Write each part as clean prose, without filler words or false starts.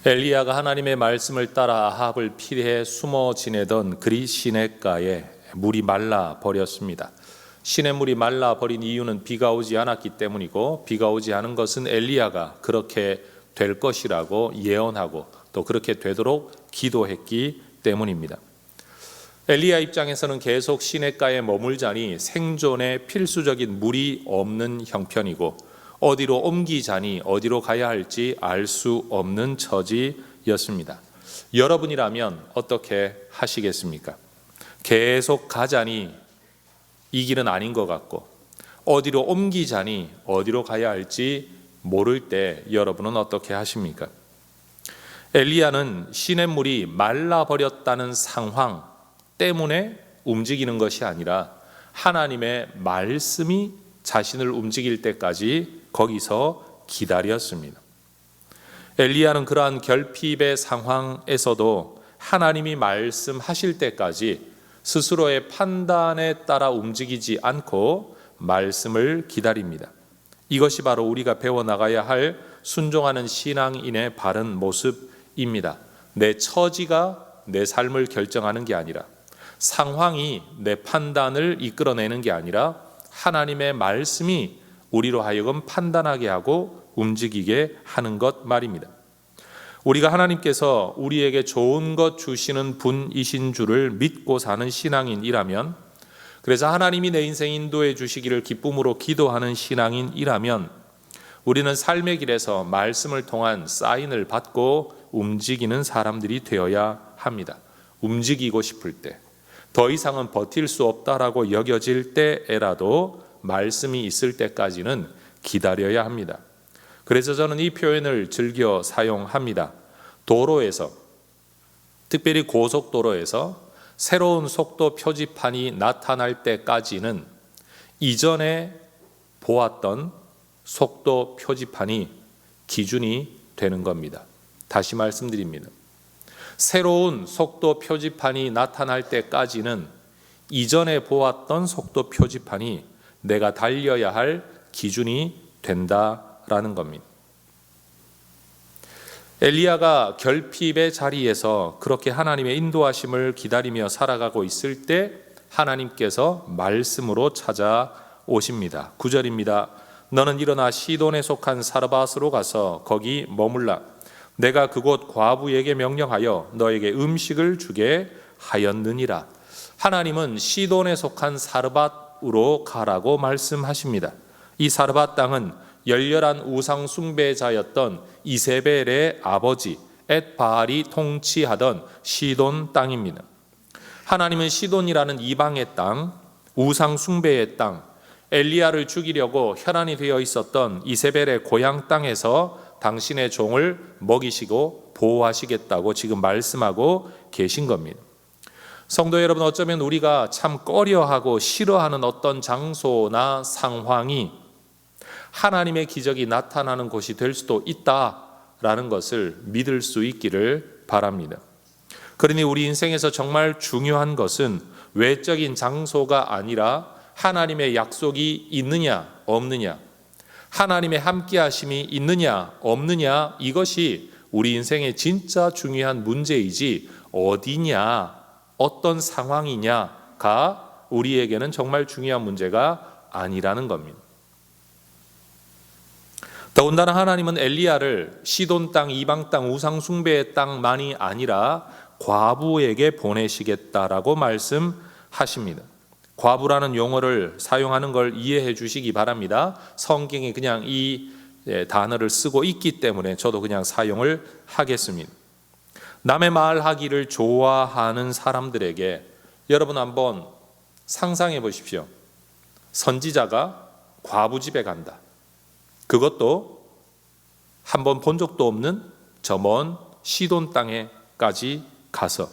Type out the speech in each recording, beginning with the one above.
엘리야가 하나님의 말씀을 따라 아합을 피해 숨어 지내던 그리 시냇가에 물이 말라 버렸습니다. 시냇물이 말라 버린 이유는 비가 오지 않았기 때문이고, 비가 오지 않은 것은 엘리야가 그렇게 될 것이라고 예언하고 또 그렇게 되도록 기도했기 때문입니다. 엘리야 입장에서는 계속 시냇가에 머물자니 생존에 필수적인 물이 없는 형편이고, 어디로 옮기자니 어디로 가야 할지 알 수 없는 처지였습니다. 여러분이라면 어떻게 하시겠습니까? 계속 가자니 이 길은 아닌 것 같고, 어디로 옮기자니 어디로 가야 할지 모를 때 여러분은 어떻게 하십니까? 엘리야는 시냇물이 말라버렸다는 상황 때문에 움직이는 것이 아니라 하나님의 말씀이 자신을 움직일 때까지 거기서 기다렸습니다. 엘리야는 그러한 결핍의 상황에서도 하나님이 말씀하실 때까지 스스로의 판단에 따라 움직이지 않고 말씀을 기다립니다. 이것이 바로 우리가 배워나가야 할 순종하는 신앙인의 바른 모습입니다. 내 처지가 내 삶을 결정하는 게 아니라, 상황이 내 판단을 이끌어내는 게 아니라 하나님의 말씀이 우리로 하여금 판단하게 하고 움직이게 하는 것 말입니다. 우리가 하나님께서 우리에게 좋은 것 주시는 분이신 줄을 믿고 사는 신앙인이라면, 그래서 하나님이 내 인생 인도해 주시기를 기쁨으로 기도하는 신앙인이라면, 우리는 삶의 길에서 말씀을 통한 사인을 받고 움직이는 사람들이 되어야 합니다. 움직이고 싶을 때, 더 이상은 버틸 수 없다라고 여겨질 때에라도 말씀이 있을 때까지는 기다려야 합니다. 그래서 저는 이 표현을 즐겨 사용합니다. 도로에서, 특별히 고속도로에서 새로운 속도 표지판이 나타날 때까지는 이전에 보았던 속도 표지판이 기준이 되는 겁니다. 다시 말씀드립니다. 새로운 속도 표지판이 나타날 때까지는 이전에 보았던 속도 표지판이 내가 달려야 할 기준이 된다라는 겁니다. 엘리야가 결핍의 자리에서 그렇게 하나님의 인도하심을 기다리며 살아가고 있을 때 하나님께서 말씀으로 찾아오십니다. 9절입니다. 너는 일어나 시돈에 속한 사르밧으로 가서 거기 머물라. 내가 그곳 과부에게 명령하여 너에게 음식을 주게 하였느니라. 하나님은 시돈에 속한 사르밧으로 가라고 말씀하십니다. 이 사르밧 땅은 열렬한 우상 숭배자였던 이세벨의 아버지 엣바알이 통치하던 시돈 땅입니다. 하나님은 시돈이라는 이방의 땅, 우상 숭배의 땅, 엘리야를 죽이려고 혈안이 되어 있었던 이세벨의 고향 땅에서 당신의 종을 먹이시고 보호하시겠다고 지금 말씀하고 계신 겁니다. 성도 여러분, 어쩌면 우리가 참 꺼려하고 싫어하는 어떤 장소나 상황이 하나님의 기적이 나타나는 곳이 될 수도 있다라는 것을 믿을 수 있기를 바랍니다. 그러니 우리 인생에서 정말 중요한 것은 외적인 장소가 아니라 하나님의 약속이 있느냐 없느냐, 하나님의 함께하심이 있느냐 없느냐, 이것이 우리 인생의 진짜 중요한 문제이지 어디냐, 어떤 상황이냐가 우리에게는 정말 중요한 문제가 아니라는 겁니다. 더군다나 하나님은 엘리야를 시돈 땅, 이방 땅, 우상 숭배의 땅만이 아니라 과부에게 보내시겠다라고 말씀하십니다. 과부라는 용어를 사용하는 걸 이해해 주시기 바랍니다. 성경이 그냥 이 단어를 쓰고 있기 때문에 저도 그냥 사용을 하겠습니다. 남의 말 하기를 좋아하는 사람들에게 여러분 한번 상상해 보십시오. 선지자가 과부 집에 간다. 그것도 한번 본 적도 없는 저 먼 시돈 땅에까지 가서,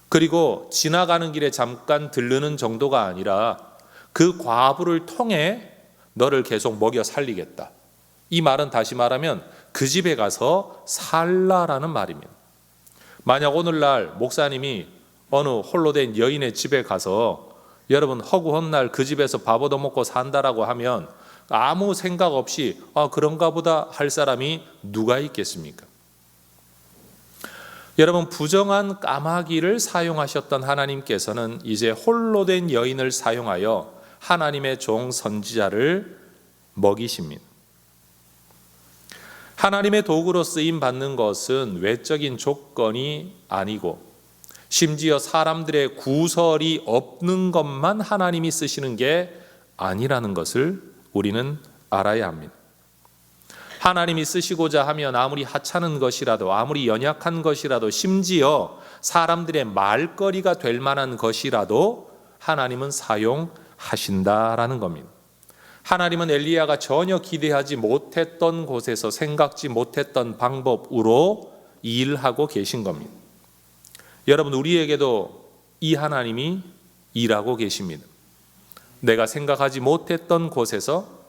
그리고 지나가는 길에 잠깐 들르는 정도가 아니라 그 과부를 통해 너를 계속 먹여 살리겠다. 이 말은 다시 말하면 그 집에 가서 살라라는 말입니다. 만약 오늘날 목사님이 어느 홀로 된 여인의 집에 가서 여러분 허구헌날 그 집에서 밥 얻어먹고 산다라고 하면 아무 생각 없이 그런가 보다 할 사람이 누가 있겠습니까? 여러분, 부정한 까마귀를 사용하셨던 하나님께서는 이제 홀로 된 여인을 사용하여 하나님의 종 선지자를 먹이십니다. 하나님의 도구로 쓰임 받는 것은 외적인 조건이 아니고 심지어 사람들의 구설이 없는 것만 하나님이 쓰시는 게 아니라는 것을 우리는 알아야 합니다. 하나님이 쓰시고자 하면 아무리 하찮은 것이라도, 아무리 연약한 것이라도, 심지어 사람들의 말거리가 될 만한 것이라도 하나님은 사용하신다라는 겁니다. 하나님은 엘리야가 전혀 기대하지 못했던 곳에서 생각지 못했던 방법으로 일하고 계신 겁니다. 여러분, 우리에게도 이 하나님이 일하고 계십니다. 내가 생각하지 못했던 곳에서,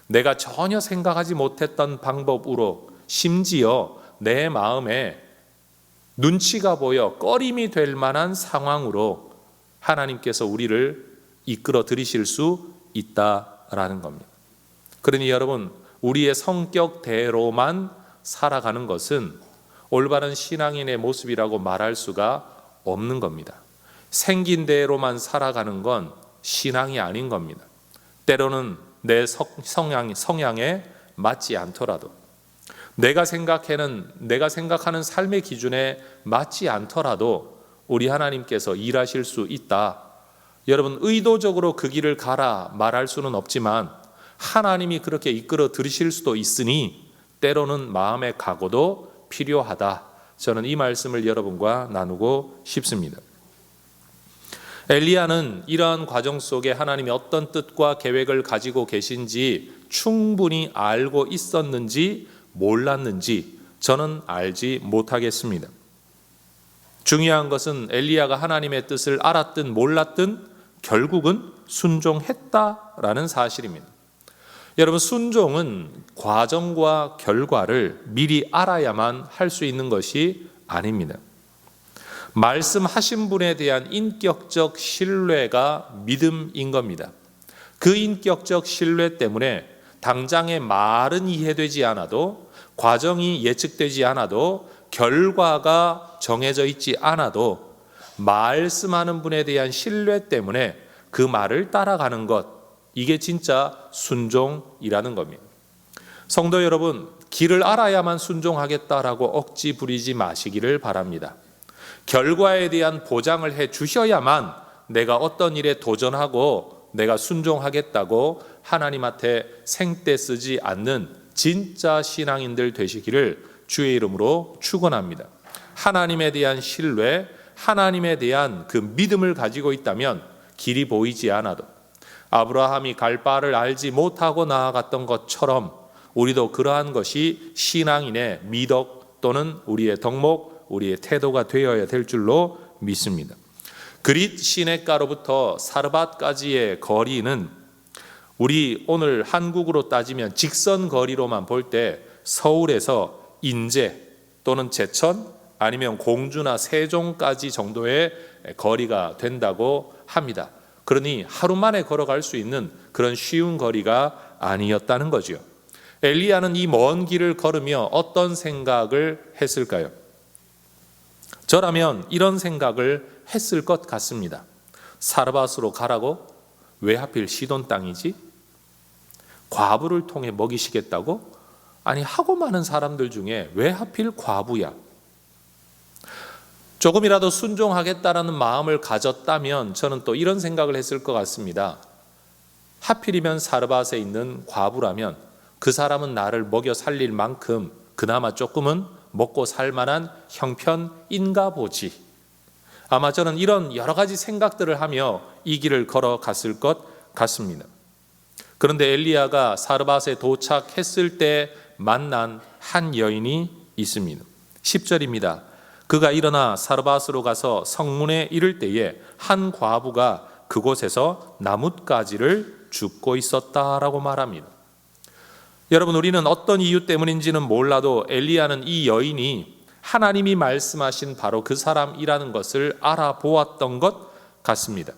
내가 전혀 생각하지 못했던 방법으로, 심지어 내 마음에 눈치가 보여 꺼림이 될 만한 상황으로 하나님께서 우리를 이끌어 들이실 수 있다라는 겁니다. 그러니 여러분, 우리의 성격대로만 살아가는 것은 올바른 신앙인의 모습이라고 말할 수가 없는 겁니다. 생긴 대로만 살아가는 건 신앙이 아닌 겁니다. 때로는 내 성향에 맞지 않더라도, 내가 생각하는 삶의 기준에 맞지 않더라도 우리 하나님께서 일하실 수 있다. 여러분, 의도적으로 그 길을 가라 말할 수는 없지만 하나님이 그렇게 이끌어 들이실 수도 있으니 때로는 마음의 각오도 필요하다. 저는 이 말씀을 여러분과 나누고 싶습니다. 엘리야는 이러한 과정 속에 하나님이 어떤 뜻과 계획을 가지고 계신지 충분히 알고 있었는지 몰랐는지 저는 알지 못하겠습니다. 중요한 것은 엘리야가 하나님의 뜻을 알았든 몰랐든 결국은 순종했다라는 사실입니다. 여러분, 순종은 과정과 결과를 미리 알아야만 할 수 있는 것이 아닙니다. 말씀하신 분에 대한 인격적 신뢰가 믿음인 겁니다. 그 인격적 신뢰 때문에 당장의 말은 이해되지 않아도, 과정이 예측되지 않아도, 결과가 정해져 있지 않아도 말씀하는 분에 대한 신뢰 때문에 그 말을 따라가는 것, 이게 진짜 순종이라는 겁니다. 성도 여러분, 길을 알아야만 순종하겠다라고 억지 부리지 마시기를 바랍니다. 결과에 대한 보장을 해 주셔야만 내가 어떤 일에 도전하고 내가 순종하겠다고 하나님한테 생떼 쓰지 않는 진짜 신앙인들 되시기를 주의 이름으로 축원합니다. 하나님에 대한 신뢰, 하나님에 대한 그 믿음을 가지고 있다면 길이 보이지 않아도, 아브라함이 갈 바를 알지 못하고 나아갔던 것처럼 우리도 그러한 것이 신앙인의 미덕 또는 우리의 덕목, 우리의 태도가 되어야 될 줄로 믿습니다. 그릿 시내가로부터 사르밧까지의 거리는 우리 오늘 한국으로 따지면 직선 거리로만 볼 때 서울에서 인제 또는 제천 아니면 공주나 세종까지 정도의 거리가 된다고 합니다. 그러니 하루 만에 걸어갈 수 있는 그런 쉬운 거리가 아니었다는 거죠. 엘리야는 이 먼 길을 걸으며 어떤 생각을 했을까요? 저라면 이런 생각을 했을 것 같습니다. 사르밧으로 가라고? 왜 하필 시돈 땅이지? 과부를 통해 먹이시겠다고? 아니, 하고 많은 사람들 중에 왜 하필 과부야? 조금이라도 순종하겠다라는 마음을 가졌다면 저는 또 이런 생각을 했을 것 같습니다. 하필이면 사르밧에 있는 과부라면 그 사람은 나를 먹여 살릴 만큼 그나마 조금은 먹고 살 만한 형편인가 보지. 아마 저는 이런 여러 가지 생각들을 하며 이 길을 걸어갔을 것 같습니다. 그런데 엘리야가 사르밧에 도착했을 때 만난 한 여인이 있습니다. 10절입니다. 그가 일어나 사르밧으로 가서 성문에 이를 때에 한 과부가 그곳에서 나뭇가지를 줍고 있었다라고 말합니다. 여러분, 우리는 어떤 이유 때문인지는 몰라도 엘리야는 이 여인이 하나님이 말씀하신 바로 그 사람이라는 것을 알아보았던 것 같습니다.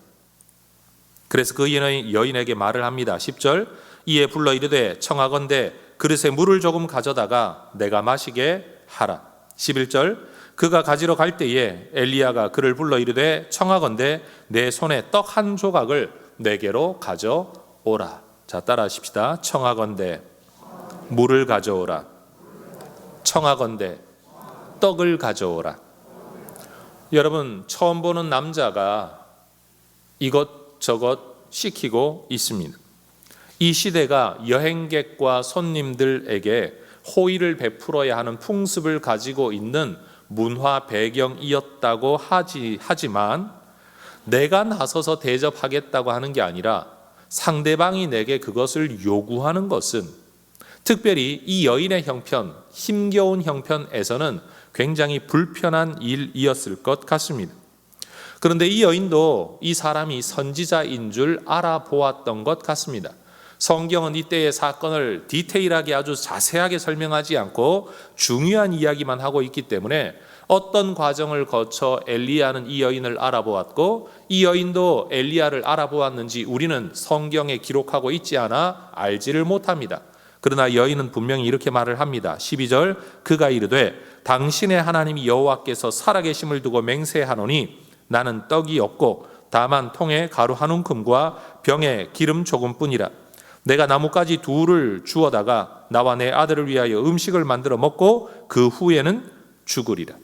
그래서 그 여인에게 말을 합니다. 10절, 이에 불러 이르되 청하건대 그릇에 물을 조금 가져다가 내가 마시게 하라. 11절, 그가 가지러 갈 때에 엘리야가 그를 불러 이르되 청하건대 내 손에 떡 한 조각을 내게로 가져오라. 자, 따라하십시다. 청하건대 물을 가져오라. 청하건대 떡을 가져오라. 여러분, 처음 보는 남자가 이것저것 시키고 있습니다. 이 시대가 여행객과 손님들에게 호의를 베풀어야 하는 풍습을 가지고 있는 문화 배경이었다고 하지만 내가 나서서 대접하겠다고 하는 게 아니라 상대방이 내게 그것을 요구하는 것은, 특별히 이 여인의 형편, 힘겨운 형편에서는 굉장히 불편한 일이었을 것 같습니다. 그런데 이 여인도 이 사람이 선지자인 줄 알아보았던 것 같습니다. 성경은 이때의 사건을 디테일하게 아주 자세하게 설명하지 않고 중요한 이야기만 하고 있기 때문에 어떤 과정을 거쳐 엘리야는 이 여인을 알아보았고 이 여인도 엘리야를 알아보았는지 우리는 성경에 기록하고 있지 않아 알지를 못합니다. 그러나 여인은 분명히 이렇게 말을 합니다. 12절, 그가 이르되 당신의 하나님 여호와께서 살아계심을 두고 맹세하노니 나는 떡이 없고 다만 통에 가루 한 움큼과 병에 기름 조금뿐이라. 내가 나뭇가지 둘을 주워다가 나와 내 아들을 위하여 음식을 만들어 먹고 그 후에는 죽으리라.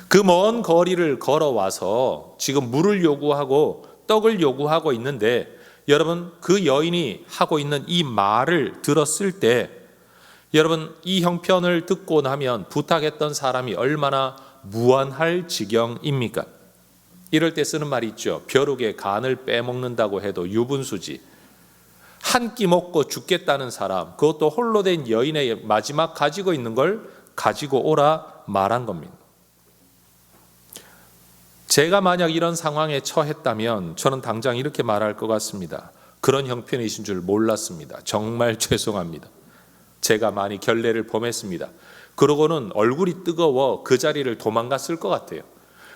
그 먼 거리를 걸어와서 지금 물을 요구하고 떡을 요구하고 있는데, 여러분, 그 여인이 하고 있는 이 말을 들었을 때 여러분, 이 형편을 듣고 나면 부탁했던 사람이 얼마나 무안할 지경입니까? 이럴 때 쓰는 말이 있죠. 벼룩의 간을 빼먹는다고 해도 유분수지. 한 끼 먹고 죽겠다는 사람, 그것도 홀로 된 여인의 마지막 가지고 있는 걸 가지고 오라 말한 겁니다. 제가 만약 이런 상황에 처했다면 저는 당장 이렇게 말할 것 같습니다. 그런 형편이신 줄 몰랐습니다. 정말 죄송합니다. 제가 많이 결례를 범했습니다. 그러고는 얼굴이 뜨거워 그 자리를 도망갔을 것 같아요.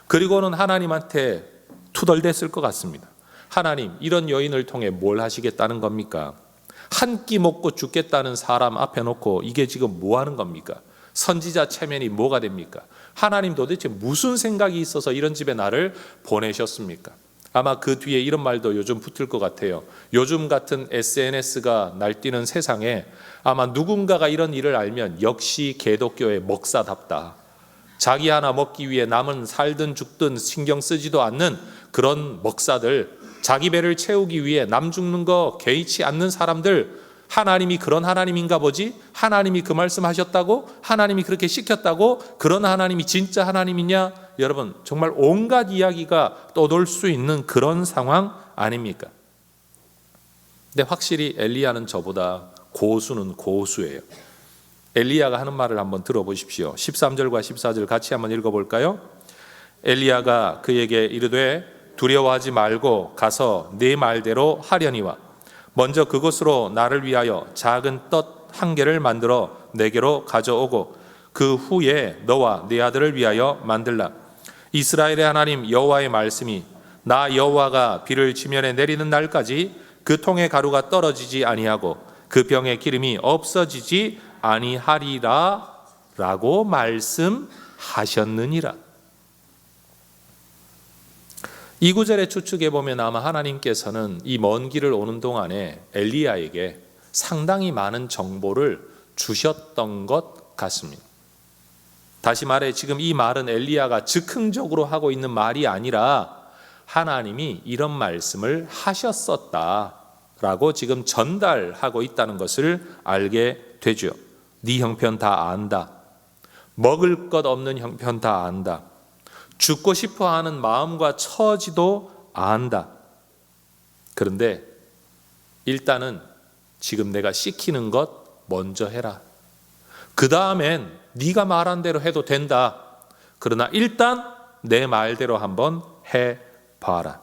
그리고는 하나님한테 투덜댔을 것 같습니다. 하나님, 이런 여인을 통해 뭘 하시겠다는 겁니까? 한 끼 먹고 죽겠다는 사람 앞에 놓고 이게 지금 뭐 하는 겁니까? 선지자 체면이 뭐가 됩니까? 하나님 도대체 무슨 생각이 있어서 이런 집에 나를 보내셨습니까? 아마 그 뒤에 이런 말도 요즘 붙을 것 같아요. 요즘 같은 SNS가 날뛰는 세상에 아마 누군가가 이런 일을 알면 역시 기독교의 목사답다. 자기 하나 먹기 위해 남은 살든 죽든 신경 쓰지도 않는 그런 목사들, 자기 배를 채우기 위해 남 죽는 거 개의치 않는 사람들, 하나님이 그런 하나님인가 보지? 하나님이 그 말씀하셨다고? 하나님이 그렇게 시켰다고? 그런 하나님이 진짜 하나님이냐? 여러분, 정말 온갖 이야기가 떠돌 수 있는 그런 상황 아닙니까? 근데 확실히 엘리야는 저보다 고수는 고수예요. 엘리야가 하는 말을 한번 들어보십시오. 13절과 14절 같이 한번 읽어볼까요? 엘리야가 그에게 이르되 두려워하지 말고 가서 네 말대로 하려니와 먼저 그곳으로 나를 위하여 작은 떡 한 개를 만들어 내게로 가져오고 그 후에 너와 네 아들을 위하여 만들라. 이스라엘의 하나님 여호와의 말씀이 나 여호와가 비를 지면에 내리는 날까지 그 통의 가루가 떨어지지 아니하고 그 병의 기름이 없어지지 아니하리라 라고 말씀하셨느니라. 이 구절에 추측해 보면 아마 하나님께서는 이 먼 길을 오는 동안에 엘리야에게 상당히 많은 정보를 주셨던 것 같습니다. 다시 말해 지금 이 말은 엘리야가 즉흥적으로 하고 있는 말이 아니라 하나님이 이런 말씀을 하셨었다라고 지금 전달하고 있다는 것을 알게 되죠. 네 형편 다 안다. 먹을 것 없는 형편 다 안다. 죽고 싶어하는 마음과 처지도 안다. 그런데 일단은 지금 내가 시키는 것 먼저 해라. 그 다음엔 네가 말한 대로 해도 된다. 그러나 일단 내 말대로 한번 해봐라.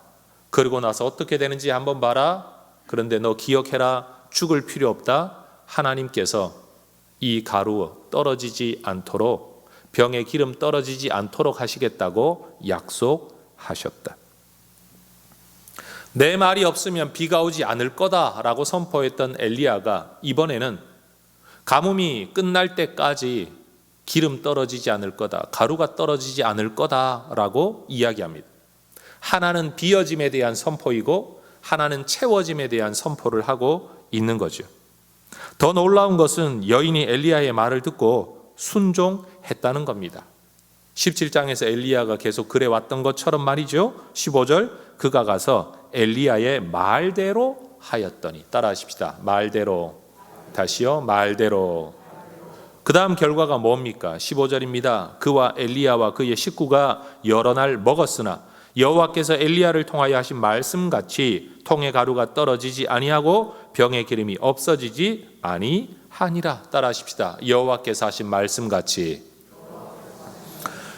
그리고 나서 어떻게 되는지 한번 봐라. 그런데 너 기억해라. 죽을 필요 없다. 하나님께서 이 가루 떨어지지 않도록, 병의 기름 떨어지지 않도록 하시겠다고 약속하셨다. 내 말이 없으면 비가 오지 않을 거다라고 선포했던 엘리야가 이번에는 가뭄이 끝날 때까지 기름 떨어지지 않을 거다, 가루가 떨어지지 않을 거다라고 이야기합니다. 하나는 비어짐에 대한 선포이고 하나는 채워짐에 대한 선포를 하고 있는 거죠. 더 놀라운 것은 여인이 엘리야의 말을 듣고 순종했다는 겁니다. 17장에서 엘리야가 계속 그래왔던 것처럼 말이죠. 15절, 그가 가서 엘리야의 말대로 하였더니, 따라하십시다. 말대로. 다시요. 말대로. 그 다음 결과가 뭡니까? 15절입니다. 그와 엘리야와 그의 식구가 여러 날 먹었으나 여호와께서 엘리야를 통하여 하신 말씀같이 통의 가루가 떨어지지 아니하고 병의 기름이 없어지지 아니하니라. 따라하십시다. 여호와께서 하신 말씀같이.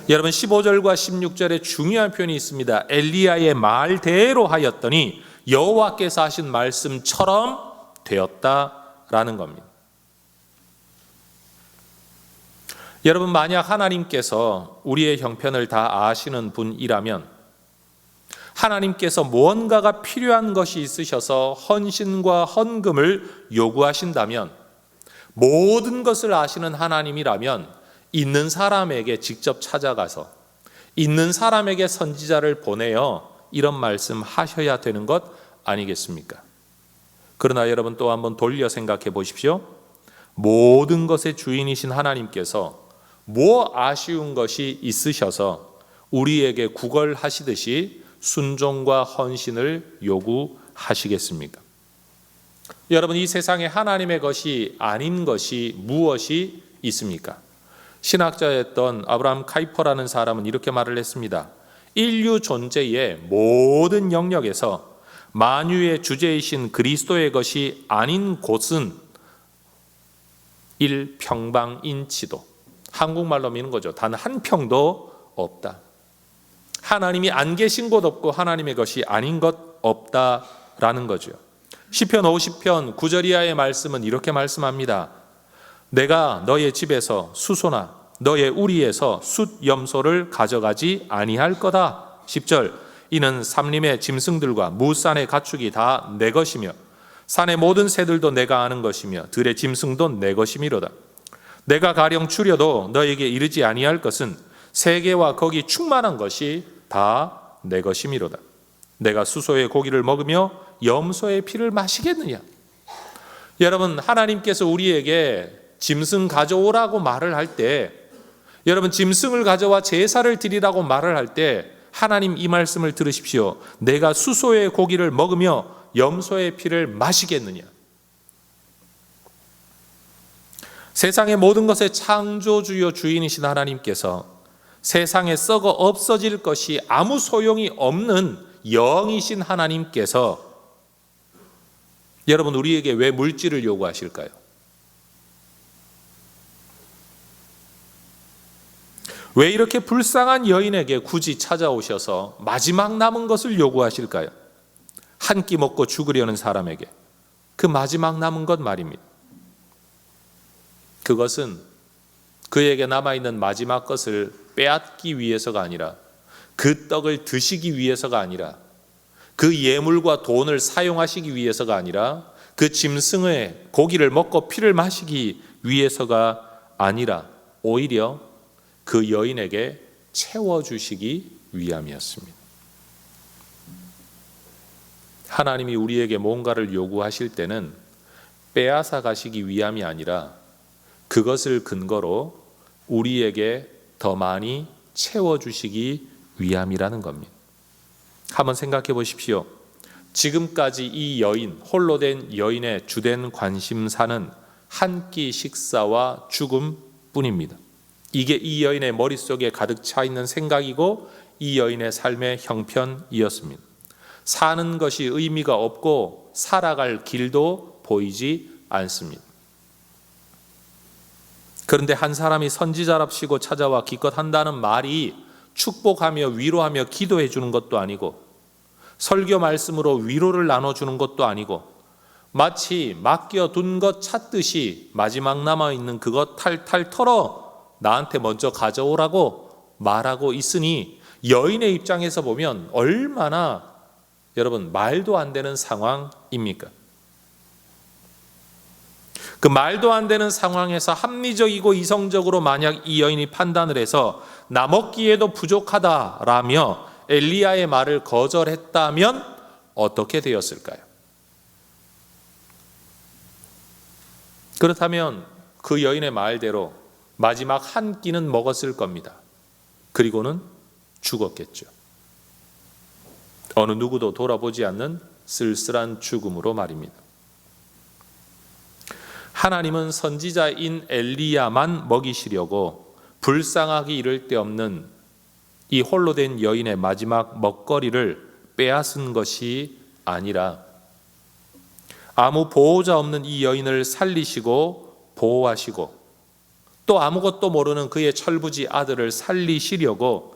여러분, 15절과 16절에 중요한 표현이 있습니다. 엘리야의 말대로 하였더니 여호와께서 하신 말씀처럼 되었다라는 겁니다. 여러분, 만약 하나님께서 우리의 형편을 다 아시는 분이라면 하나님께서 무언가가 필요한 것이 있으셔서 헌신과 헌금을 요구하신다면, 모든 것을 아시는 하나님이라면 있는 사람에게 직접 찾아가서 있는 사람에게 선지자를 보내어 이런 말씀 하셔야 되는 것 아니겠습니까? 그러나 여러분, 또 한번 돌려 생각해 보십시오. 모든 것의 주인이신 하나님께서 뭐 아쉬운 것이 있으셔서 우리에게 구걸하시듯이 순종과 헌신을 요구하시겠습니까? 여러분, 이 세상에 하나님의 것이 아닌 것이 무엇이 있습니까? 신학자였던 아브라함 카이퍼라는 사람은 이렇게 말을 했습니다. 인류 존재의 모든 영역에서 만유의 주제이신 그리스도의 것이 아닌 곳은 1평방인치도, 한국말로 미는 거죠. 단 한 평도 없다. 하나님이 안 계신 곳 없고 하나님의 것이 아닌 것 없다라는 거죠. 시편 50편 9절 이하의 말씀은 이렇게 말씀합니다. 내가 너의 집에서 수소나 너의 우리에서 숫 염소를 가져가지 아니할 거다. 10절, 이는 삼림의 짐승들과 무산의 가축이 다 내 것이며 산의 모든 새들도 내가 아는 것이며 들의 짐승도 내 것이미로다. 내가 가령 추려도 너에게 이르지 아니할 것은 세계와 거기 충만한 것이 다 내 것이미로다. 내가 수소의 고기를 먹으며 염소의 피를 마시겠느냐? 여러분, 하나님께서 우리에게 짐승 가져오라고 말을 할 때, 여러분, 짐승을 가져와 제사를 드리라고 말을 할 때 하나님 이 말씀을 들으십시오. 내가 수소의 고기를 먹으며 염소의 피를 마시겠느냐? 세상의 모든 것의 창조주요 주인이신 하나님께서 세상에 썩어 없어질 것이 아무 소용이 없는 영이신 하나님께서 여러분, 우리에게 왜 물질을 요구하실까요? 왜 이렇게 불쌍한 여인에게 굳이 찾아오셔서 마지막 남은 것을 요구하실까요? 한 끼 먹고 죽으려는 사람에게 그 마지막 남은 것 말입니다. 그것은 그에게 남아있는 마지막 것을 빼앗기 위해서가 아니라, 그 떡을 드시기 위해서가 아니라, 그 예물과 돈을 사용하시기 위해서가 아니라, 그 짐승의 고기를 먹고 피를 마시기 위해서가 아니라 오히려 그 여인에게 채워주시기 위함이었습니다. 하나님이 우리에게 뭔가를 요구하실 때는 빼앗아 가시기 위함이 아니라 그것을 근거로 우리에게 더 많이 채워주시기 위함이라는 겁니다. 한번 생각해 보십시오. 지금까지 이 여인, 홀로 된 여인의 주된 관심사는 한 끼 식사와 죽음뿐입니다. 이게 이 여인의 머릿속에 가득 차 있는 생각이고 이 여인의 삶의 형편이었습니다. 사는 것이 의미가 없고 살아갈 길도 보이지 않습니다. 그런데 한 사람이 선지자랍시고 찾아와 기껏 한다는 말이 축복하며 위로하며 기도해 주는 것도 아니고 설교 말씀으로 위로를 나눠주는 것도 아니고 마치 맡겨둔 것 찾듯이 마지막 남아있는 그것 탈탈 털어 나한테 먼저 가져오라고 말하고 있으니 여인의 입장에서 보면 얼마나 여러분 말도 안 되는 상황입니까? 그 말도 안 되는 상황에서 합리적이고 이성적으로 만약 이 여인이 판단을 해서 나 먹기에도 부족하다라며 엘리야의 말을 거절했다면 어떻게 되었을까요? 그렇다면 그 여인의 말대로 마지막 한 끼는 먹었을 겁니다. 그리고는 죽었겠죠. 어느 누구도 돌아보지 않는 쓸쓸한 죽음으로 말입니다. 하나님은 선지자인 엘리야만 먹이시려고 불쌍하기 이를 데 없는 이 홀로 된 여인의 마지막 먹거리를 빼앗은 것이 아니라 아무 보호자 없는 이 여인을 살리시고 보호하시고 또 아무것도 모르는 그의 철부지 아들을 살리시려고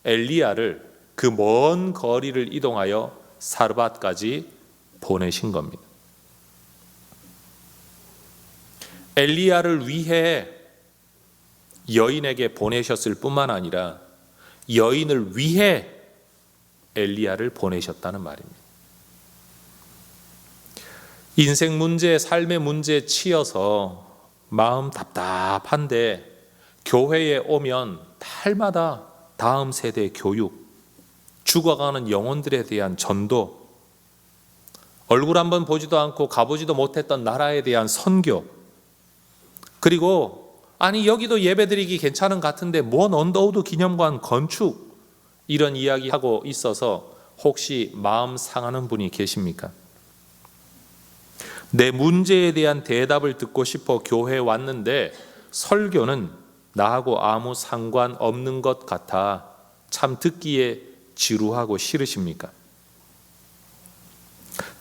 엘리야를 그 먼 거리를 이동하여 사르밧까지 보내신 겁니다. 엘리야를 위해 여인에게 보내셨을 뿐만 아니라 여인을 위해 엘리야를 보내셨다는 말입니다. 인생 문제, 삶의 문제에 치여서 마음 답답한데 교회에 오면 달마다 다음 세대 교육, 죽어가는 영혼들에 대한 전도, 얼굴 한번 보지도 않고 가보지도 못했던 나라에 대한 선교, 그리고 아니 여기도 예배드리기 괜찮은 것 같은데 뭔 언더우드 기념관 건축, 이런 이야기하고 있어서 혹시 마음 상하는 분이 계십니까? 내 문제에 대한 대답을 듣고 싶어 교회에 왔는데 설교는 나하고 아무 상관없는 것 같아 참 듣기에 지루하고 싫으십니까?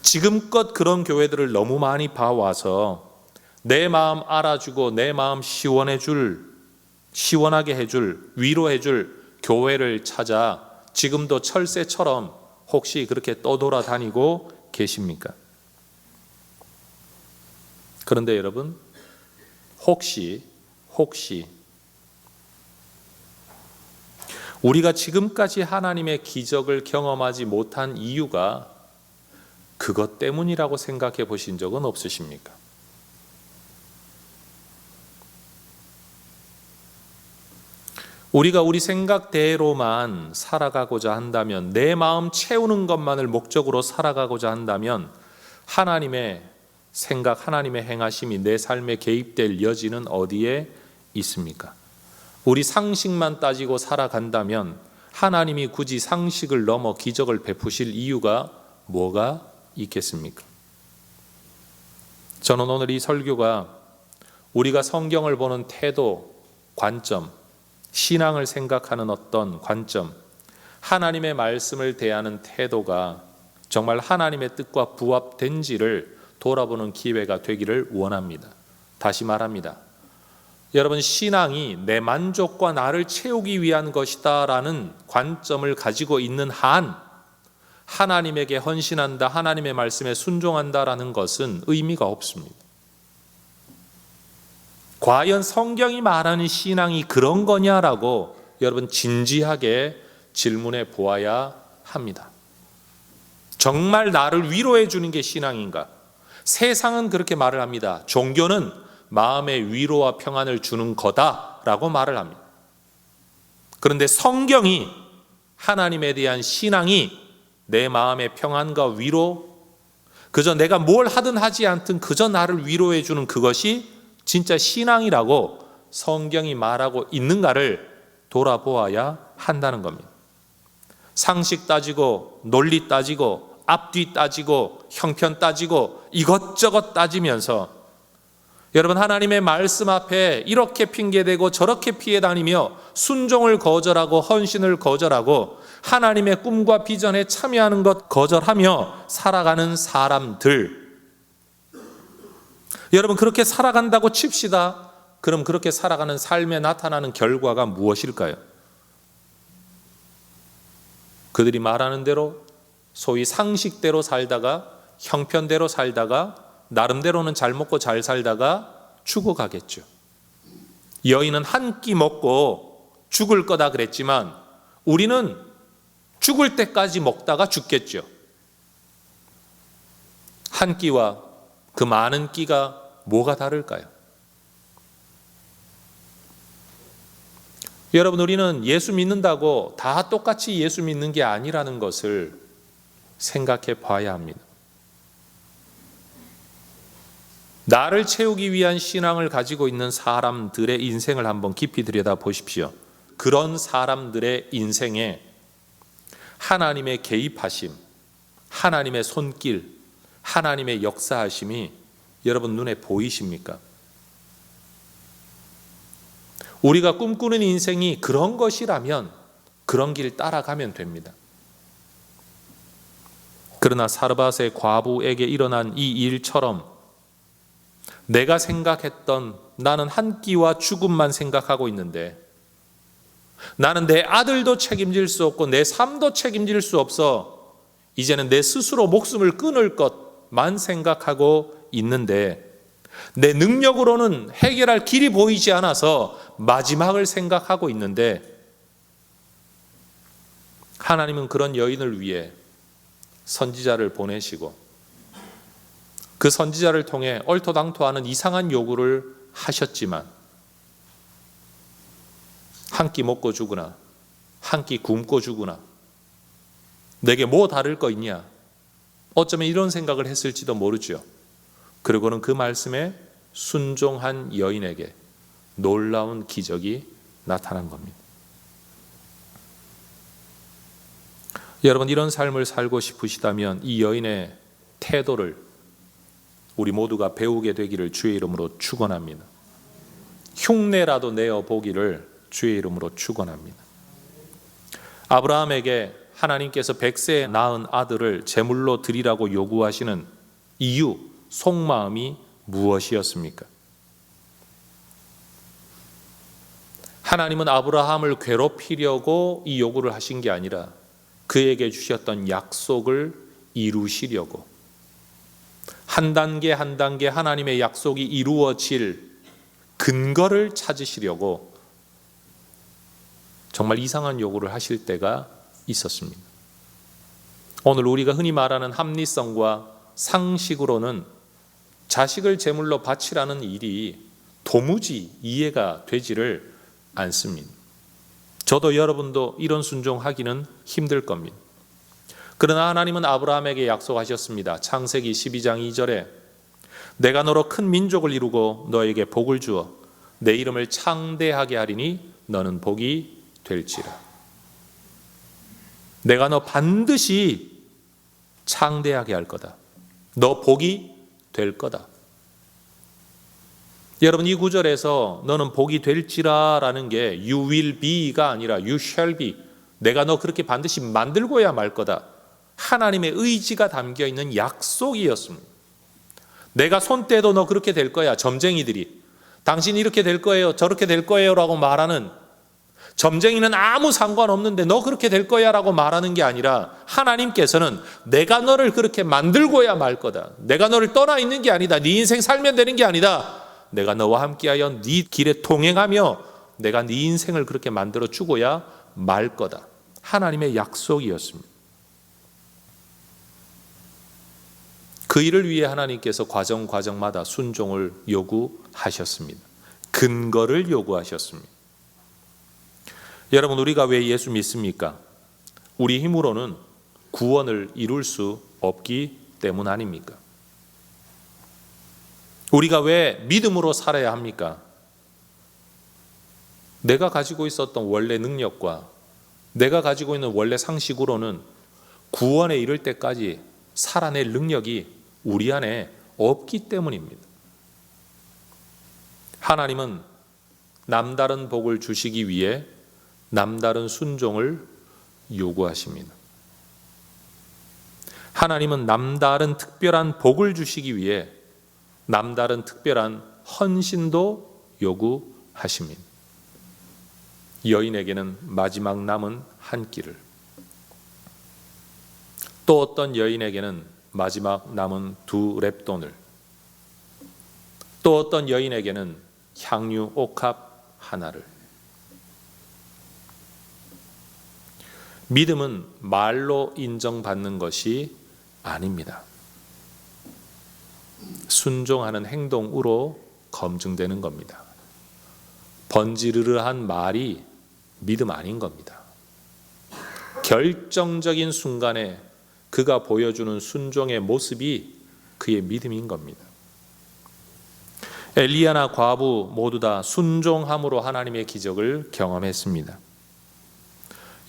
지금껏 그런 교회들을 너무 많이 봐와서 내 마음 알아주고 내 마음 시원하게 해줄, 위로해줄 교회를 찾아 지금도 철새처럼 혹시 그렇게 떠돌아다니고 계십니까? 그런데 여러분, 혹시 우리가 지금까지 하나님의 기적을 경험하지 못한 이유가 그것 때문이라고 생각해 보신 적은 없으십니까? 우리가 우리 생각대로만 살아가고자 한다면, 내 마음 채우는 것만을 목적으로 살아가고자 한다면 하나님의 생각, 하나님의 행하심이 내 삶에 개입될 여지는 어디에 있습니까? 우리 상식만 따지고 살아간다면 하나님이 굳이 상식을 넘어 기적을 베푸실 이유가 뭐가 있겠습니까? 저는 오늘 이 설교가 우리가 성경을 보는 태도, 관점, 신앙을 생각하는 어떤 관점, 하나님의 말씀을 대하는 태도가 정말 하나님의 뜻과 부합된지를 돌아보는 기회가 되기를 원합니다. 다시 말합니다. 여러분, 신앙이 내 만족과 나를 채우기 위한 것이다 라는 관점을 가지고 있는 한 하나님에게 헌신한다, 하나님의 말씀에 순종한다라는 것은 의미가 없습니다. 과연 성경이 말하는 신앙이 그런 거냐라고 여러분 진지하게 질문해 보아야 합니다. 정말 나를 위로해 주는 게 신앙인가? 세상은 그렇게 말을 합니다. 종교는 마음의 위로와 평안을 주는 거다라고 말을 합니다. 그런데 성경이 하나님에 대한 신앙이 내 마음의 평안과 위로, 그저 내가 뭘 하든 하지 않든 그저 나를 위로해 주는 그것이 진짜 신앙이라고 성경이 말하고 있는가를 돌아보아야 한다는 겁니다. 상식 따지고 논리 따지고 앞뒤 따지고 형편 따지고 이것저것 따지면서 여러분, 하나님의 말씀 앞에 이렇게 핑계대고 저렇게 피해 다니며 순종을 거절하고 헌신을 거절하고 하나님의 꿈과 비전에 참여하는 것 거절하며 살아가는 사람들, 여러분 그렇게 살아간다고 칩시다. 그럼 그렇게 살아가는 삶에 나타나는 결과가 무엇일까요? 그들이 말하는 대로 소위 상식대로 살다가, 형편대로 살다가, 나름대로는 잘 먹고 잘 살다가 죽어가겠죠. 여인은 한 끼 먹고 죽을 거다 그랬지만 우리는 죽을 때까지 먹다가 죽겠죠. 한 끼와 그 많은 끼가 뭐가 다를까요? 여러분, 우리는 예수 믿는다고 다 똑같이 예수 믿는 게 아니라는 것을 생각해 봐야 합니다. 나를 채우기 위한 신앙을 가지고 있는 사람들의 인생을 한번 깊이 들여다 보십시오. 그런 사람들의 인생에 하나님의 개입하심, 하나님의 손길, 하나님의 역사하심이 여러분 눈에 보이십니까? 우리가 꿈꾸는 인생이 그런 것이라면 그런 길 따라가면 됩니다. 그러나 사르밧의 과부에게 일어난 이 일처럼 내가 생각했던, 나는 한 끼와 죽음만 생각하고 있는데, 나는 내 아들도 책임질 수 없고 내 삶도 책임질 수 없어 이제는 내 스스로 목숨을 끊을 것만 생각하고 있는데, 내 능력으로는 해결할 길이 보이지 않아서 마지막을 생각하고 있는데, 하나님은 그런 여인을 위해 선지자를 보내시고 그 선지자를 통해 얼토당토하는 이상한 요구를 하셨지만, 한 끼 먹고 죽으나 한 끼 굶고 죽으나 내게 뭐 다를 거 있냐, 어쩌면 이런 생각을 했을지도 모르죠. 그리고는 그 말씀에 순종한 여인에게 놀라운 기적이 나타난 겁니다. 여러분, 이런 삶을 살고 싶으시다면 이 여인의 태도를 우리 모두가 배우게 되기를 주의 이름으로 축원합니다. 흉내라도 내어 보기를 주의 이름으로 축원합니다. 아브라함에게 하나님께서 100세에 낳은 아들을 제물로 드리라고 요구하시는 이유, 속마음이 무엇이었습니까? 하나님은 아브라함을 괴롭히려고 이 요구를 하신 게 아니라 그에게 주셨던 약속을 이루시려고, 한 단계 한 단계 하나님의 약속이 이루어질 근거를 찾으시려고 정말 이상한 요구를 하실 때가 있었습니다. 오늘 우리가 흔히 말하는 합리성과 상식으로는 자식을 제물로 바치라는 일이 도무지 이해가 되지를 않습니다. 저도 여러분도 이런 순종하기는 힘들 겁니다. 그러나 하나님은 아브라함에게 약속하셨습니다. 창세기 12장 2절에 내가 너로 큰 민족을 이루고 너에게 복을 주어 내 이름을 창대하게 하리니 너는 복이 될지라. 내가 너 반드시 창대하게 할 거다. 너 복이 될 거다. 여러분, 이 구절에서 너는 복이 될지라 라는 게 you will be가 아니라 you shall be, 내가 너 그렇게 반드시 만들고야 말 거다, 하나님의 의지가 담겨 있는 약속이었습니다. 내가 손 떼도 너 그렇게 될 거야. 점쟁이들이 당신 이렇게 될 거예요, 저렇게 될 거예요 라고 말하는, 점쟁이는 아무 상관없는데 너 그렇게 될 거야 라고 말하는 게 아니라 하나님께서는 내가 너를 그렇게 만들고야 말 거다. 내가 너를 떠나 있는 게 아니다. 네 인생 살면 되는 게 아니다. 내가 너와 함께하여 네 길에 동행하며 내가 네 인생을 그렇게 만들어 주고야 말 거다. 하나님의 약속이었습니다. 그 일을 위해 하나님께서 과정마다 순종을 요구하셨습니다. 근거를 요구하셨습니다. 여러분, 우리가 왜 예수 믿습니까? 우리 힘으로는 구원을 이룰 수 없기 때문 아닙니까? 우리가 왜 믿음으로 살아야 합니까? 내가 가지고 있었던 원래 능력과 내가 가지고 있는 원래 상식으로는 구원에 이를 때까지 살아낼 능력이 우리 안에 없기 때문입니다. 하나님은 남다른 복을 주시기 위해 남다른 순종을 요구하십니다. 하나님은 남다른 특별한 복을 주시기 위해 남다른 특별한 헌신도 요구하십니다. 여인에게는 마지막 남은 한 끼를, 또 어떤 여인에게는 마지막 남은 2 렙돈을, 또 어떤 여인에게는 향유 옥합 하나를. 믿음은 말로 인정받는 것이 아닙니다. 순종하는 행동으로 검증되는 겁니다. 번지르르한 말이 믿음 아닌 겁니다. 결정적인 순간에 그가 보여주는 순종의 모습이 그의 믿음인 겁니다. 엘리야나 과부 모두 다 순종함으로 하나님의 기적을 경험했습니다.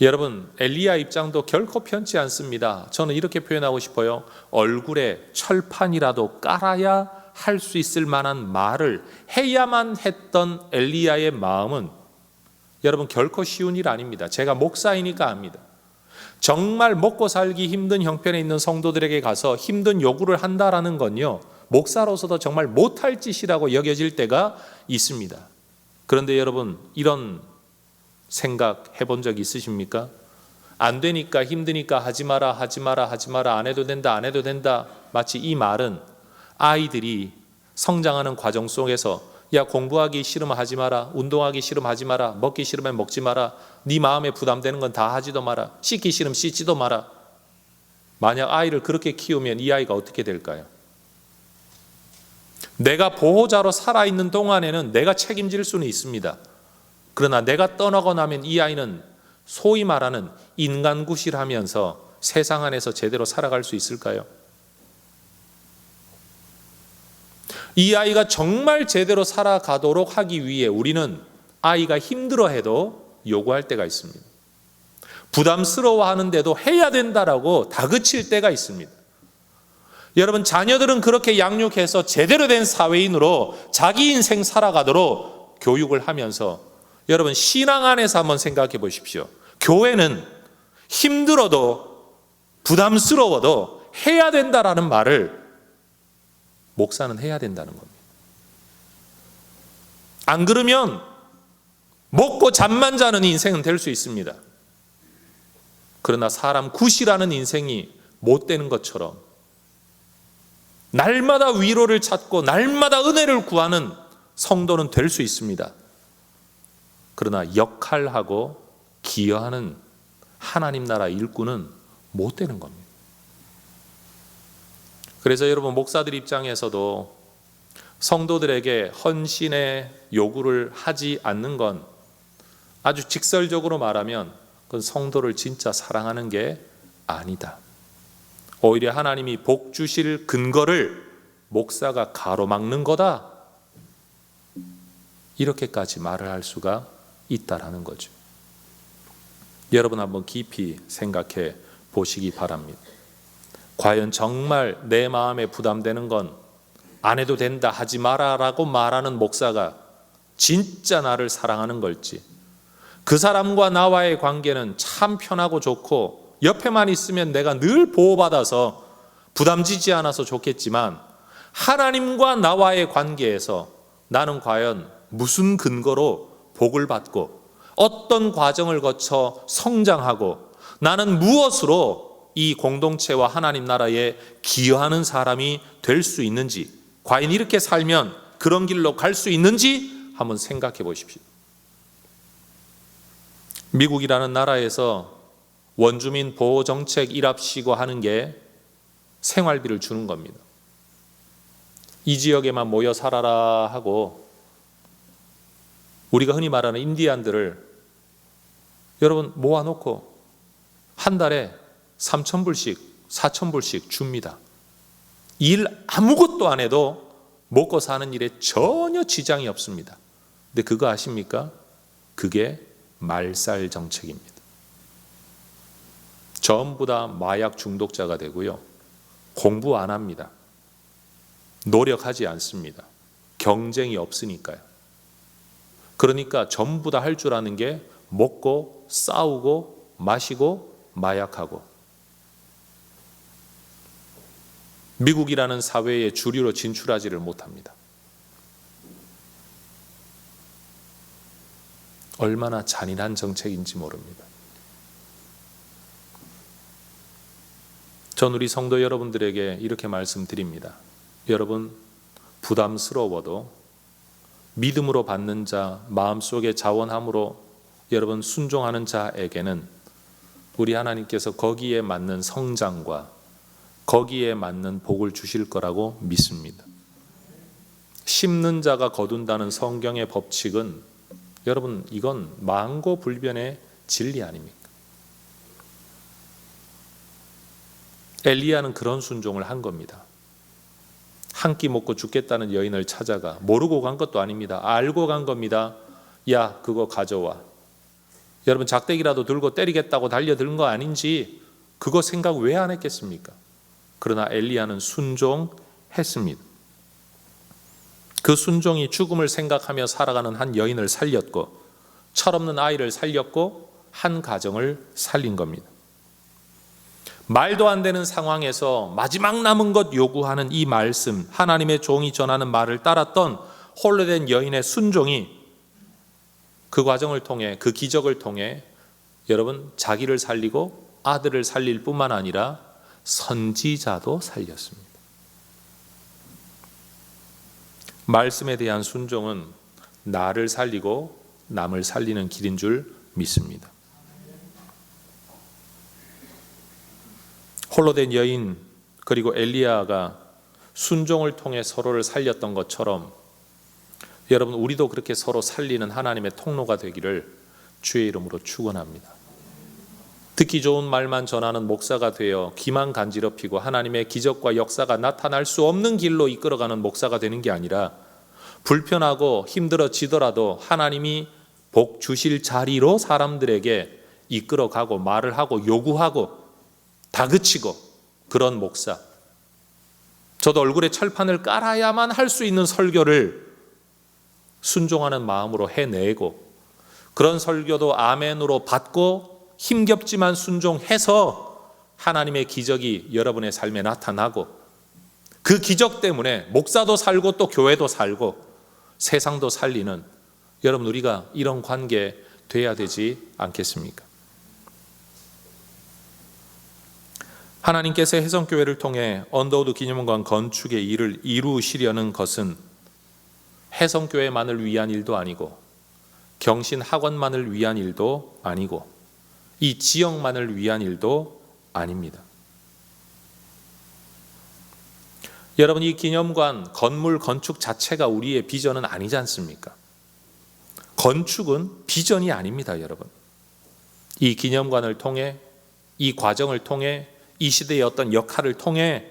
여러분, 엘리야 입장도 결코 편치 않습니다. 저는 이렇게 표현하고 싶어요. 얼굴에 철판이라도 깔아야 할 수 있을 만한 말을 해야만 했던 엘리야의 마음은 여러분 결코 쉬운 일 아닙니다. 제가 목사이니까 압니다. 정말 먹고 살기 힘든 형편에 있는 성도들에게 가서 힘든 요구를 한다라는 건요, 목사로서도 정말 못할 짓이라고 여겨질 때가 있습니다. 그런데 여러분, 이런 생각 해본 적 있으십니까? 안 되니까, 힘드니까 하지 마라, 하지 마라, 하지 마라, 안 해도 된다, 안 해도 된다. 마치 이 말은 아이들이 성장하는 과정 속에서 야, 공부하기 싫으면 하지 마라, 운동하기 싫으면 하지 마라, 먹기 싫으면 먹지 마라, 네 마음에 부담되는 건 다 하지도 마라, 씻기 싫으면 씻지도 마라. 만약 아이를 그렇게 키우면 이 아이가 어떻게 될까요? 내가 보호자로 살아있는 동안에는 내가 책임질 수는 있습니다. 그러나 내가 떠나고 나면 이 아이는 소위 말하는 인간구실하면서 세상 안에서 제대로 살아갈 수 있을까요? 이 아이가 정말 제대로 살아가도록 하기 위해 우리는 아이가 힘들어해도 요구할 때가 있습니다. 부담스러워하는데도 해야 된다라고 다그칠 때가 있습니다. 여러분, 자녀들은 그렇게 양육해서 제대로 된 사회인으로 자기 인생 살아가도록 교육을 하면서, 여러분 신앙 안에서 한번 생각해 보십시오. 교회는 힘들어도 부담스러워도 해야 된다라는 말을 목사는 해야 된다는 겁니다. 안 그러면 먹고 잠만 자는 인생은 될 수 있습니다. 그러나 사람 굿이라는 인생이 못 되는 것처럼 날마다 위로를 찾고 날마다 은혜를 구하는 성도는 될 수 있습니다. 그러나 역할하고 기여하는 하나님 나라 일꾼은 못 되는 겁니다. 그래서 여러분, 목사들 입장에서도 성도들에게 헌신의 요구를 하지 않는 건, 아주 직설적으로 말하면 그건 성도를 진짜 사랑하는 게 아니다. 오히려 하나님이 복 주실 근거를 목사가 가로막는 거다, 이렇게까지 말을 할 수가 있다라는 거죠. 여러분 한번 깊이 생각해 보시기 바랍니다. 과연 정말 내 마음에 부담되는 건 안 해도 된다, 하지 마라라고 말하는 목사가 진짜 나를 사랑하는 걸지, 그 사람과 나와의 관계는 참 편하고 좋고 옆에만 있으면 내가 늘 보호받아서 부담지지 않아서 좋겠지만, 하나님과 나와의 관계에서 나는 과연 무슨 근거로 복을 받고 어떤 과정을 거쳐 성장하고 나는 무엇으로 이 공동체와 하나님 나라에 기여하는 사람이 될 수 있는지, 과연 이렇게 살면 그런 길로 갈 수 있는지 한번 생각해 보십시오. 미국이라는 나라에서 원주민 보호정책 일합시고 하는 게 생활비를 주는 겁니다. 이 지역에만 모여 살아라 하고 우리가 흔히 말하는 인디안들을 여러분 모아놓고 한 달에 3,000불씩 4,000불씩 줍니다. 일 아무것도 안 해도 먹고 사는 일에 전혀 지장이 없습니다. 근데 그거 아십니까? 그게 말살 정책입니다. 전부 다 마약 중독자가 되고요, 공부 안 합니다. 노력하지 않습니다. 경쟁이 없으니까요. 그러니까 전부 다 할 줄 아는 게 먹고 싸우고 마시고 마약하고, 미국이라는 사회의 주류로 진출하지를 못합니다. 얼마나 잔인한 정책인지 모릅니다. 전 우리 성도 여러분들에게 이렇게 말씀드립니다. 여러분, 부담스러워도 믿음으로 받는 자, 마음속에 자원함으로 여러분 순종하는 자에게는 우리 하나님께서 거기에 맞는 성장과 거기에 맞는 복을 주실 거라고 믿습니다. 심는 자가 거둔다는 성경의 법칙은 여러분 이건 만고불변의 진리 아닙니까? 엘리야는 그런 순종을 한 겁니다. 한 끼 먹고 죽겠다는 여인을 찾아가 모르고 간 것도 아닙니다. 알고 간 겁니다. 야, 그거 가져와. 여러분 작대기라도 들고 때리겠다고 달려든 거 아닌지 그거 생각 왜 안 했겠습니까? 그러나 엘리야는 순종했습니다. 그 순종이 죽음을 생각하며 살아가는 한 여인을 살렸고 철없는 아이를 살렸고 한 가정을 살린 겁니다. 말도 안 되는 상황에서 마지막 남은 것 요구하는 이 말씀, 하나님의 종이 전하는 말을 따랐던 홀로 된 여인의 순종이 그 과정을 통해, 그 기적을 통해 여러분 자기를 살리고 아들을 살릴 뿐만 아니라 선지자도 살렸습니다. 말씀에 대한 순종은 나를 살리고 남을 살리는 길인 줄 믿습니다. 홀로 된 여인 그리고 엘리야가 순종을 통해 서로를 살렸던 것처럼 여러분 우리도 그렇게 서로 살리는 하나님의 통로가 되기를 주의 이름으로 축원합니다. 듣기 좋은 말만 전하는 목사가 되어 귀만 간지럽히고 하나님의 기적과 역사가 나타날 수 없는 길로 이끌어가는 목사가 되는 게 아니라 불편하고 힘들어지더라도 하나님이 복 주실 자리로 사람들에게 이끌어가고 말을 하고 요구하고 다그치고 그런 목사. 저도 얼굴에 철판을 깔아야만 할 수 있는 설교를 순종하는 마음으로 해내고 그런 설교도 아멘으로 받고 힘겹지만 순종해서 하나님의 기적이 여러분의 삶에 나타나고 그 기적 때문에 목사도 살고 또 교회도 살고 세상도 살리는 여러분 우리가 이런 관계 돼야 되지 않겠습니까? 하나님께서 해성교회를 통해 언더우드 기념관 건축의 일을 이루시려는 것은 해성교회만을 위한 일도 아니고 경신학원만을 위한 일도 아니고 이 지역만을 위한 일도 아닙니다. 여러분 이 기념관 건물 건축 자체가 우리의 비전은 아니지 않습니까? 건축은 비전이 아닙니다, 여러분. 이 기념관을 통해 이 과정을 통해 이 시대의 어떤 역할을 통해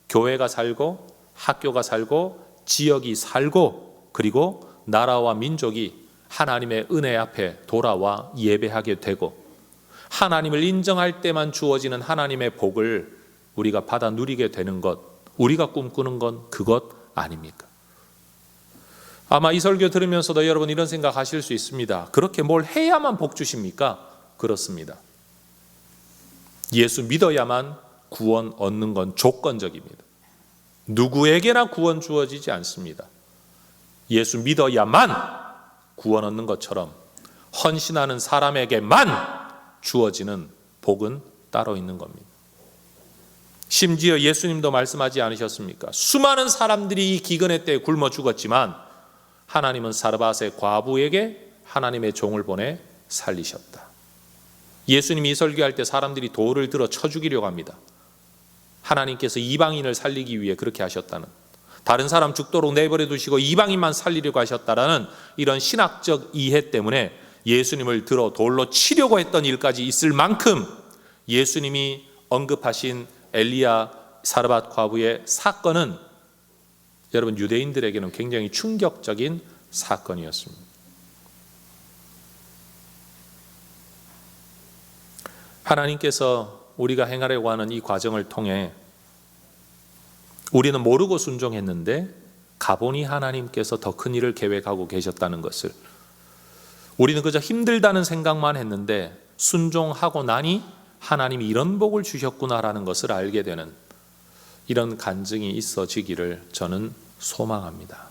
교회가 살고 학교가 살고 지역이 살고 그리고 나라와 민족이 하나님의 은혜 앞에 돌아와 예배하게 되고 하나님을 인정할 때만 주어지는 하나님의 복을 우리가 받아 누리게 되는 것, 우리가 꿈꾸는 건 그것 아닙니까? 아마 이 설교 들으면서도 여러분 이런 생각하실 수 있습니다. 그렇게 뭘 해야만 복 주십니까? 그렇습니다. 예수 믿어야만 구원 얻는 건 조건적입니다. 누구에게나 구원 주어지지 않습니다. 예수 믿어야만 구원 얻는 것처럼 헌신하는 사람에게만 주어지는 복은 따로 있는 겁니다. 심지어 예수님도 말씀하지 않으셨습니까? 수많은 사람들이 이 기근의 때에 굶어 죽었지만 하나님은 사르밧의 과부에게 하나님의 종을 보내 살리셨다. 예수님이 이 설교할 때 사람들이 돌을 들어 쳐 죽이려고 합니다. 하나님께서 이방인을 살리기 위해 그렇게 하셨다는, 다른 사람 죽도록 내버려 두시고 이방인만 살리려고 하셨다라는 이런 신학적 이해 때문에 예수님을 들어 돌로 치려고 했던 일까지 있을 만큼 예수님이 언급하신 엘리야 사르밧 과부의 사건은 여러분 유대인들에게는 굉장히 충격적인 사건이었습니다. 하나님께서 우리가 행하려고 하는 이 과정을 통해 우리는 모르고 순종했는데 가보니 하나님께서 더 큰 일을 계획하고 계셨다는 것을, 우리는 그저 힘들다는 생각만 했는데 순종하고 나니 하나님이 이런 복을 주셨구나라는 것을 알게 되는 이런 간증이 있어지기를 저는 소망합니다.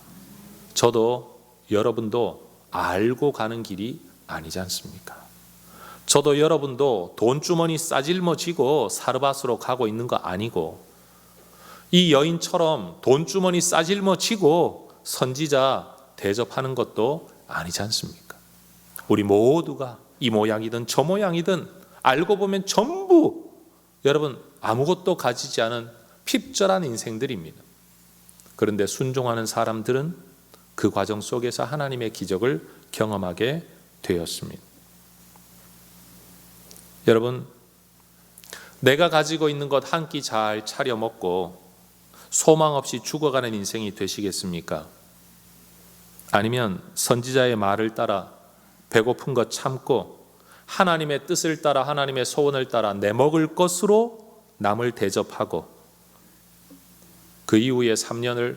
저도 여러분도 알고 가는 길이 아니지 않습니까? 저도 여러분도 돈주머니 싸질머지고 사르밧으로 가고 있는 거 아니고 이 여인처럼 돈주머니 싸질머지고 선지자 대접하는 것도 아니지 않습니까? 우리 모두가 이 모양이든 저 모양이든 알고 보면 전부 여러분 아무것도 가지지 않은 핍절한 인생들입니다. 그런데 순종하는 사람들은 그 과정 속에서 하나님의 기적을 경험하게 되었습니다. 여러분, 내가 가지고 있는 것 한 끼 잘 차려 먹고 소망 없이 죽어가는 인생이 되시겠습니까? 아니면 선지자의 말을 따라 배고픈 것 참고 하나님의 뜻을 따라 하나님의 소원을 따라 내 먹을 것으로 남을 대접하고 그 이후에 3년을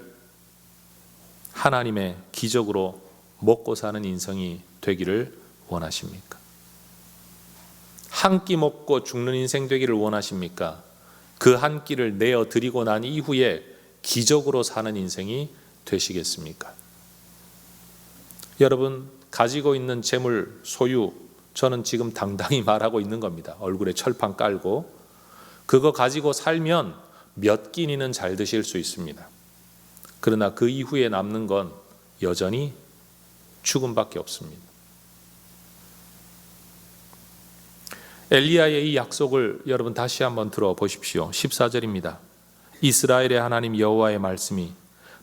하나님의 기적으로 먹고 사는 인생이 되기를 원하십니까? 한 끼 먹고 죽는 인생 되기를 원하십니까? 그 한 끼를 내어 드리고 난 이후에 기적으로 사는 인생이 되시겠습니까? 여러분, 가지고 있는 재물, 소유, 저는 지금 당당히 말하고 있는 겁니다. 얼굴에 철판 깔고 그거 가지고 살면 몇 끼니는 잘 드실 수 있습니다. 그러나 그 이후에 남는 건 여전히 죽음밖에 없습니다. 엘리야의 이 약속을 여러분 다시 한번 들어보십시오. 14절입니다. 이스라엘의 하나님 여호와의 말씀이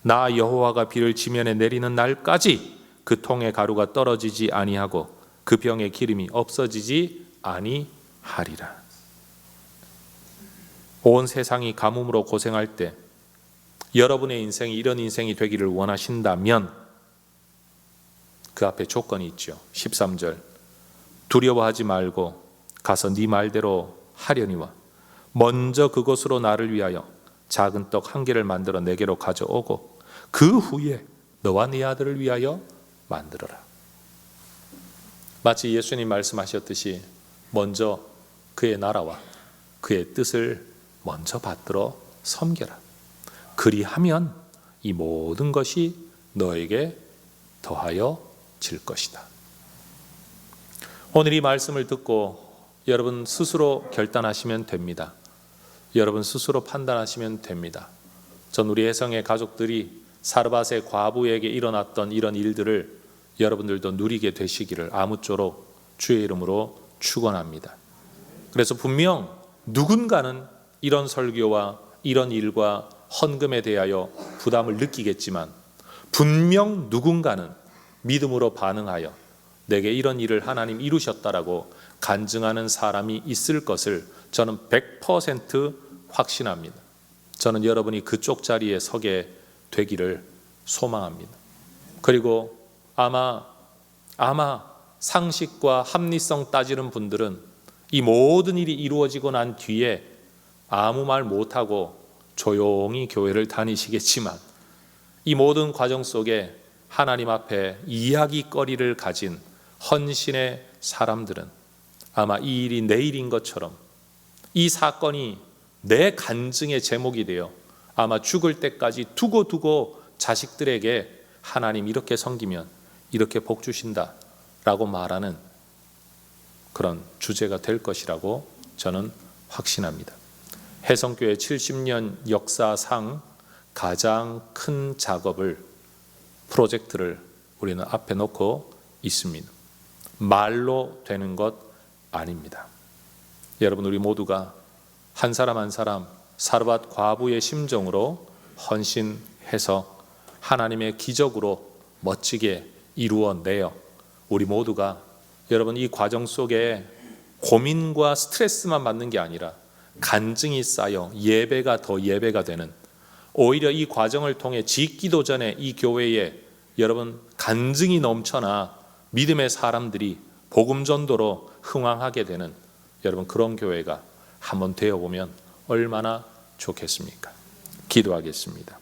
나 여호와가 비를 지면에 내리는 날까지 그 통의 가루가 떨어지지 아니하고 그 병의 기름이 없어지지 아니하리라. 온 세상이 가뭄으로 고생할 때 여러분의 인생이 이런 인생이 되기를 원하신다면 그 앞에 조건이 있죠. 13절 두려워하지 말고 가서 네 말대로 하려니와 먼저 그곳으로 나를 위하여 작은 떡 한 개를 만들어 내게로 가져오고 그 후에 너와 네 아들을 위하여 만들어라. 마치 예수님 말씀하셨듯이 먼저 그의 나라와 그의 뜻을 먼저 받들어 섬겨라. 그리하면 이 모든 것이 너에게 더하여 질 것이다. 오늘 이 말씀을 듣고 여러분 스스로 결단하시면 됩니다. 여러분 스스로 판단하시면 됩니다. 전 우리 혜성의 가족들이 사르밧의 과부에게 일어났던 이런 일들을 여러분들도 누리게 되시기를 아무쪼록 주의 이름으로 축원합니다. 그래서 분명 누군가는 이런 설교와 이런 일과 헌금에 대하여 부담을 느끼겠지만 분명 누군가는 믿음으로 반응하여 내게 이런 일을 하나님 이루셨다라고 간증하는 사람이 있을 것을 저는 100% 확신합니다. 저는 여러분이 그쪽 자리에 서게 되기를 소망합니다. 그리고 아마 상식과 합리성 따지는 분들은 이 모든 일이 이루어지고 난 뒤에 아무 말 못하고 조용히 교회를 다니시겠지만 이 모든 과정 속에 하나님 앞에 이야기거리를 가진 헌신의 사람들은 아마 이 일이 내 일인 것처럼 이 사건이 내 간증의 제목이 되어 아마 죽을 때까지 두고 자식들에게 하나님 이렇게 섬기면 이렇게 복 주신다 라고 말하는 그런 주제가 될 것이라고 저는 확신합니다. 혜성교회 70년 역사상 가장 큰 작업을 프로젝트를 우리는 앞에 놓고 있습니다. 말로 되는 것 아닙니다. 여러분 우리 모두가 한 사람 한 사람 사르밧 과부의 심정으로 헌신해서 하나님의 기적으로 멋지게 이루어내어 우리 모두가 여러분 이 과정 속에 고민과 스트레스만 받는 게 아니라 간증이 쌓여 예배가 더 예배가 되는 오히려 이 과정을 통해 짓기도 전에 이 교회에 여러분 간증이 넘쳐나 믿음의 사람들이 복음 전도로 흥황하게 되는 여러분 그런 교회가 한번 되어보면 얼마나 좋겠습니까? 기도하겠습니다.